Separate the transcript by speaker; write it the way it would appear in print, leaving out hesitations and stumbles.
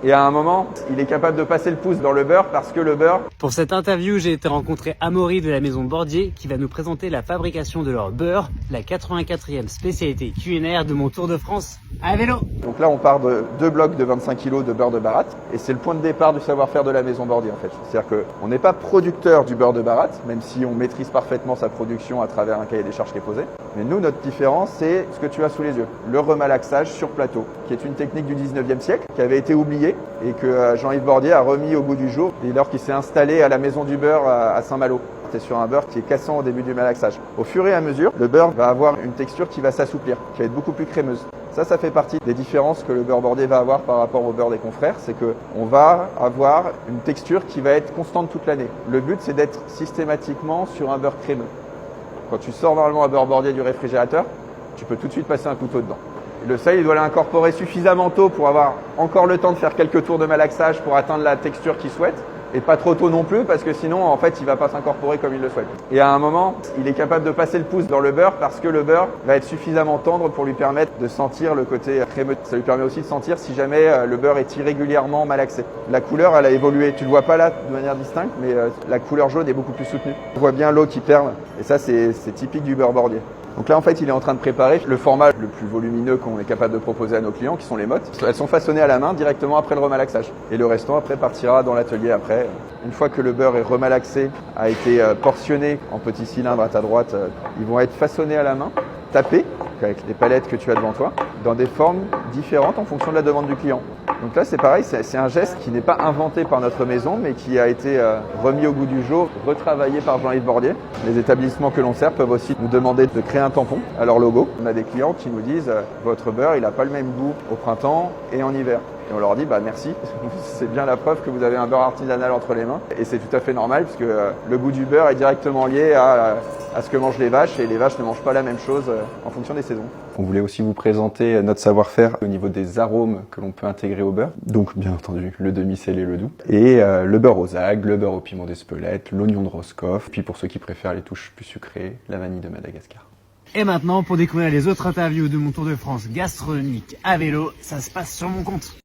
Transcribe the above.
Speaker 1: Et à un moment, il est capable de passer le pouce dans le beurre parce que le beurre...
Speaker 2: Pour cette interview, j'ai été rencontrer Amaury de la maison Bordier qui va nous présenter la fabrication de leur beurre, la 84e spécialité culinaire de mon Tour de France à vélo.
Speaker 1: Donc là, on part de 2 blocs de 25 kg de beurre de baratte et c'est le point de départ du savoir-faire de la maison Bordier en fait. C'est-à-dire qu'on n'est pas producteur du beurre de baratte, même si on maîtrise parfaitement sa production à travers un cahier des charges qui est posé. Mais nous, notre différence, c'est ce que tu as sous les yeux, le remalaxage sur plateau, qui est une technique du 19e siècle, qui avait été oubliée et que Jean-Yves Bordier a remis au goût du jour dès lors qu'il s'est installé à la maison du beurre à Saint-Malo. C'est sur un beurre qui est cassant au début du malaxage. Au fur et à mesure, le beurre va avoir une texture qui va s'assouplir, qui va être beaucoup plus crémeuse. Ça fait partie des différences que le beurre Bordier va avoir par rapport au beurre des confrères, c'est qu'on va avoir une texture qui va être constante toute l'année. Le but, c'est d'être systématiquement sur un beurre crémeux. Quand tu sors normalement un beurre Bordier du réfrigérateur, tu peux tout de suite passer un couteau dedans. Le seuil, il doit l'incorporer suffisamment tôt pour avoir encore le temps de faire quelques tours de malaxage pour atteindre la texture qu'il souhaite. Et pas trop tôt non plus parce que sinon en fait il va pas s'incorporer comme il le souhaite. Et à un moment, il est capable de passer le pouce dans le beurre parce que le beurre va être suffisamment tendre pour lui permettre de sentir le côté crémeux. Ça lui permet aussi de sentir si jamais le beurre est irrégulièrement malaxé. La couleur, elle a évolué. Tu le vois pas là de manière distincte, mais la couleur jaune est beaucoup plus soutenue. On voit bien l'eau qui perle et ça c'est typique du beurre Bordier. Donc là, en fait, il est en train de préparer le format le plus volumineux qu'on est capable de proposer à nos clients, qui sont les mottes. Elles sont façonnées à la main directement après le remalaxage. Et le restant, après, partira dans l'atelier après. Une fois que le beurre est remalaxé, a été portionné en petits cylindres à ta droite, ils vont être façonnés à la main, tapés, avec les palettes que tu as devant toi, dans des formes différentes en fonction de la demande du client. Donc là, c'est pareil, c'est un geste qui n'est pas inventé par notre maison, mais qui a été remis au goût du jour, retravaillé par Jean-Yves Bordier. Les établissements que l'on sert peuvent aussi nous demander de créer un tampon à leur logo. On a des clients qui nous disent « Votre beurre, il n'a pas le même goût au printemps et en hiver ». Et on leur dit « Merci, c'est bien la preuve que vous avez un beurre artisanal entre les mains ». Et c'est tout à fait normal, puisque le goût du beurre est directement lié à ce que mangent les vaches, et les vaches ne mangent pas la même chose en fonction des saisons. On voulait aussi vous présenter notre savoir-faire au niveau des arômes que l'on peut intégrer au beurre. Donc bien entendu, le demi-sel et le doux. Et le beurre aux agues, le beurre au piment d'Espelette, l'oignon de Roscoff. Puis pour ceux qui préfèrent les touches plus sucrées, la vanille de Madagascar.
Speaker 2: Et maintenant, pour découvrir les autres interviews de mon Tour de France gastronomique à vélo, ça se passe sur mon compte.